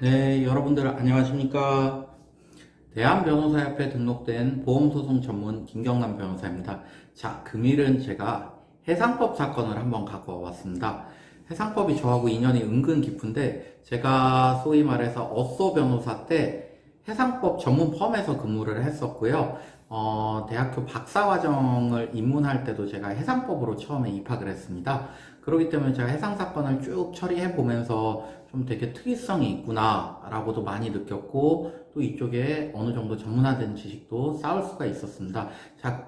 네, 여러분들 안녕하십니까? 대한변호사협회에 등록된 보험소송 전문 김경남 변호사입니다. 자, 금일은 제가 해상법 사건을 한번 갖고 와봤습니다. 해상법이 저하고 인연이 은근 깊은데 제가 소위 말해서 어쏘 변호사 때 해상법 전문 펌에서 근무를 했었고요. 대학교 박사과정을 입문할 때도 제가 해상법으로 처음에 입학을 했습니다. 그렇기 때문에 제가 해상사건을 쭉 처리해 보면서 좀 되게 특이성이 있구나 라고도 많이 느꼈고, 또 이쪽에 어느 정도 전문화된 지식도 쌓을 수가 있었습니다. 자,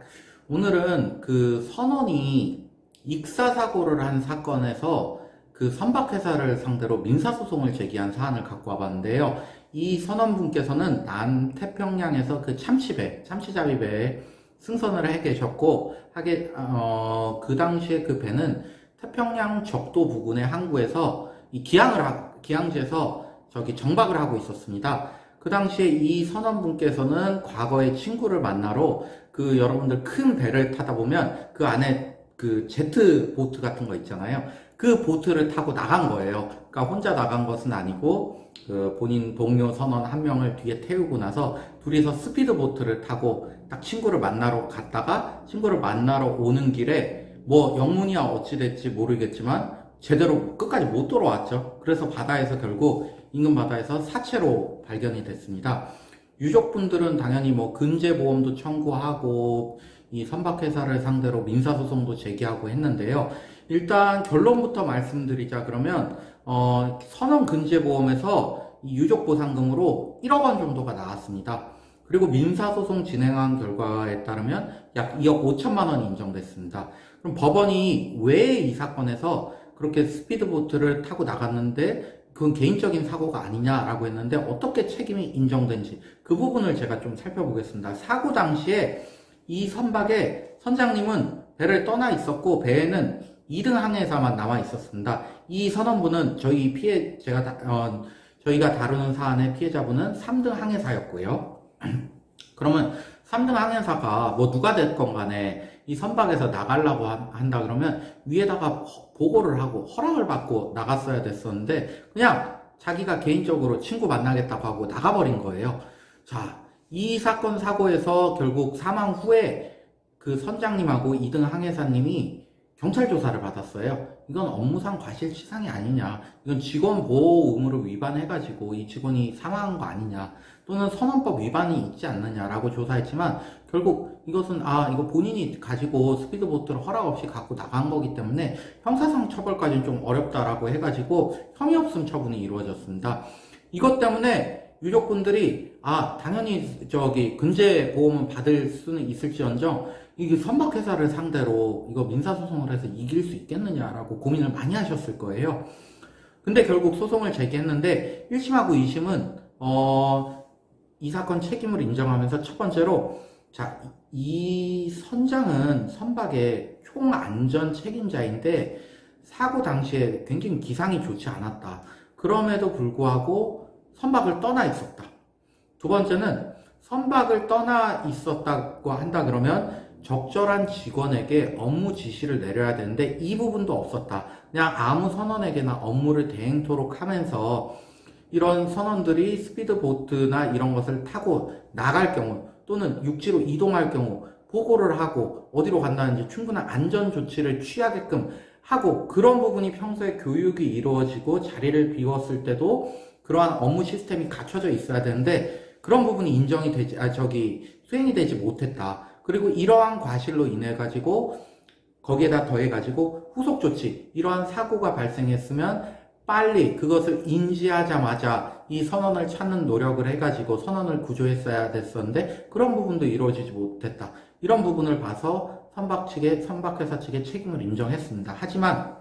오늘은 그 선원이 익사사고를 한 사건에서 그 선박회사를 상대로 민사소송을 제기한 사안을 갖고 와봤는데요. 이 선원분께서는 남태평양에서 그 참치잡이배에 승선을 해 계셨고, 그 당시에 그 배는 태평양 적도 부근의 항구에서 기항지에서 정박을 하고 있었습니다. 그 당시에 이 선원분께서는 과거에 친구를 만나러 여러분들 큰 배를 타다 보면 그 안에 그 제트 보트 같은 거 있잖아요. 그 보트를 타고 나간 거예요. 그러니까 혼자 나간 것은 아니고 본인 동료 선원 한 명을 뒤에 태우고 나서 둘이서 스피드 보트를 타고 딱 친구를 만나러 갔다가, 친구를 만나러 오는 길에 뭐 영문이야 어찌 됐지 모르겠지만 제대로 끝까지 못 돌아왔죠. 그래서 인근 바다에서 사체로 발견이 됐습니다. 유족분들은 당연히 뭐 근제보험도 청구하고 이 선박회사를 상대로 민사소송도 제기하고 했는데요. 일단 결론부터 말씀드리자 그러면 선원 근제보험에서 이 유족보상금으로 1억 원 정도가 나왔습니다. 그리고 민사소송 진행한 결과에 따르면 약 2억 5천만 원이 인정됐습니다. 그럼 법원이 왜 이 사건에서 그렇게 스피드보트를 타고 나갔는데 그건 개인적인 사고가 아니냐라고 했는데, 어떻게 책임이 인정된지 그 부분을 제가 좀 살펴보겠습니다. 사고 당시에 이 선박의 선장님은 배를 떠나 있었고 배에는 2등 항해사만 남아 있었습니다. 이 선원분은 저희가 다루는 사안의 피해자분은 3등 항해사였고요. 그러면 3등 항해사가 뭐 누가 됐건 간에 이 선박에서 나가려고 한다 그러면 위에다가 보고를 하고 허락을 받고 나갔어야 됐었는데, 그냥 자기가 개인적으로 친구 만나겠다고 하고 나가버린 거예요. 자, 이 사건 사고에서 결국 사망 후에 그 선장님하고 2등 항해사님이 경찰 조사를 받았어요. 이건 업무상 과실치상이 아니냐, 이건 직원 보호 의무를 위반해가지고 이 직원이 사망한 거 아니냐, 또는 선원법 위반이 있지 않느냐라고 조사했지만, 결국 이것은 이거 본인이 가지고 스피드보트를 허락 없이 갖고 나간 거기 때문에 형사상 처벌까지는 좀 어렵다라고 해가지고 혐의 없음 처분이 이루어졌습니다. 이것 때문에 유족분들이 당연히 근제 보험은 받을 수는 있을지언정 이게 선박회사를 상대로 이거 민사소송을 해서 이길 수 있겠느냐라고 고민을 많이 하셨을 거예요. 근데 결국 소송을 제기했는데 1심하고 2심은 이 사건 책임을 인정하면서, 첫 번째로 이 선장은 선박의 총안전 책임자인데 사고 당시에 굉장히 기상이 좋지 않았다. 그럼에도 불구하고 선박을 떠나 있었다. 두 번째는 선박을 떠나 있었다고 한다 그러면 적절한 직원에게 업무 지시를 내려야 되는데 이 부분도 없었다. 그냥 아무 선원에게나 업무를 대행토록 하면서 이런 선원들이 스피드보트나 이런 것을 타고 나갈 경우, 또는 육지로 이동할 경우 보고를 하고 어디로 간다는지 충분한 안전 조치를 취하게끔 하고, 그런 부분이 평소에 교육이 이루어지고 자리를 비웠을 때도 그러한 업무 시스템이 갖춰져 있어야 되는데 그런 부분이 수행이 되지 못했다. 그리고 이러한 과실로 인해 가지고 거기에다 더해 가지고 후속 조치, 이러한 사고가 발생했으면 빨리 그것을 인지하자마자 이 선원을 찾는 노력을 해가지고 선원을 구조했어야 됐었는데 그런 부분도 이루어지지 못했다. 이런 부분을 봐서 선박회사 측의 책임을 인정했습니다. 하지만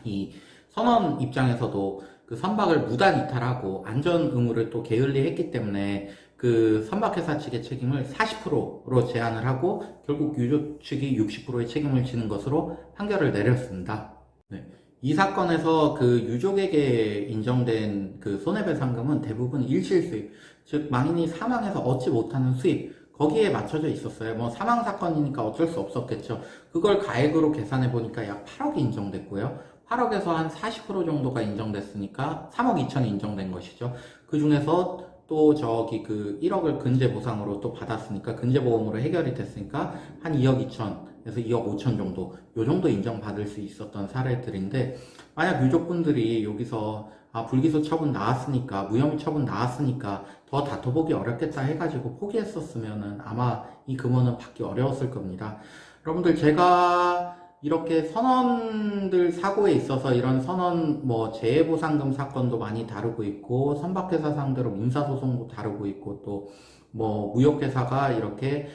이 선원 입장에서도 그 선박을 무단 이탈하고 안전 의무를 또 게을리했기 때문에 그 선박회사 측의 책임을 40%로 제한을 하고 결국 유족 측이 60%의 책임을 지는 것으로 판결을 내렸습니다. 네. 이 사건에서 그 유족에게 인정된 그 손해배상금은 대부분 일실수입, 즉 망인이 사망해서 얻지 못하는 수입, 거기에 맞춰져 있었어요. 뭐 사망사건이니까 어쩔 수 없었겠죠. 그걸 가액으로 계산해 보니까 약 8억이 인정됐고요. 8억에서 한 40% 정도가 인정됐으니까 3억 2천이 인정된 것이죠. 그 중에서 또 저기 그 1억을 근제 보상으로 또 받았으니까 근제 보험으로 해결이 됐으니까 한 2억 2천에서 2억 5천 정도 요 정도 인정받을 수 있었던 사례들인데, 만약 유족분들이 여기서 불기소 처분 나왔으니까, 무혐의 처분 나왔으니까 더 다퉈보기 어렵겠다 해가지고 포기했었으면은 아마 이 금원은 받기 어려웠을 겁니다. 여러분들, 제가 이렇게 선원들 사고에 있어서 이런 선원 뭐 재해보상금 사건도 많이 다루고 있고, 선박회사 상대로 민사소송도 다루고 있고, 또 뭐 무역회사가 이렇게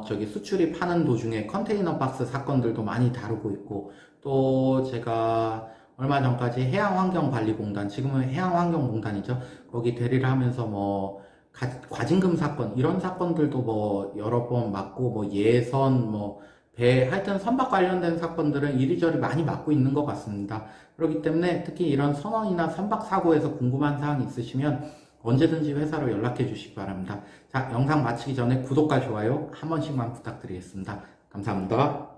저기 수출입 하는 도중에 컨테이너 박스 사건들도 많이 다루고 있고, 또 제가 얼마 전까지 해양환경관리공단, 지금은 해양환경공단이죠. 거기 대리를 하면서 뭐 과징금 사건, 이런 사건들도 뭐 여러 번 맡고, 뭐 예선, 뭐 배, 하여튼 선박 관련된 사건들은 이리저리 많이 맡고 있는 것 같습니다. 그렇기 때문에 특히 이런 선원이나 선박 사고에서 궁금한 사항 있으시면 언제든지 회사로 연락해 주시기 바랍니다. 자, 영상 마치기 전에 구독과 좋아요 한 번씩만 부탁드리겠습니다. 감사합니다.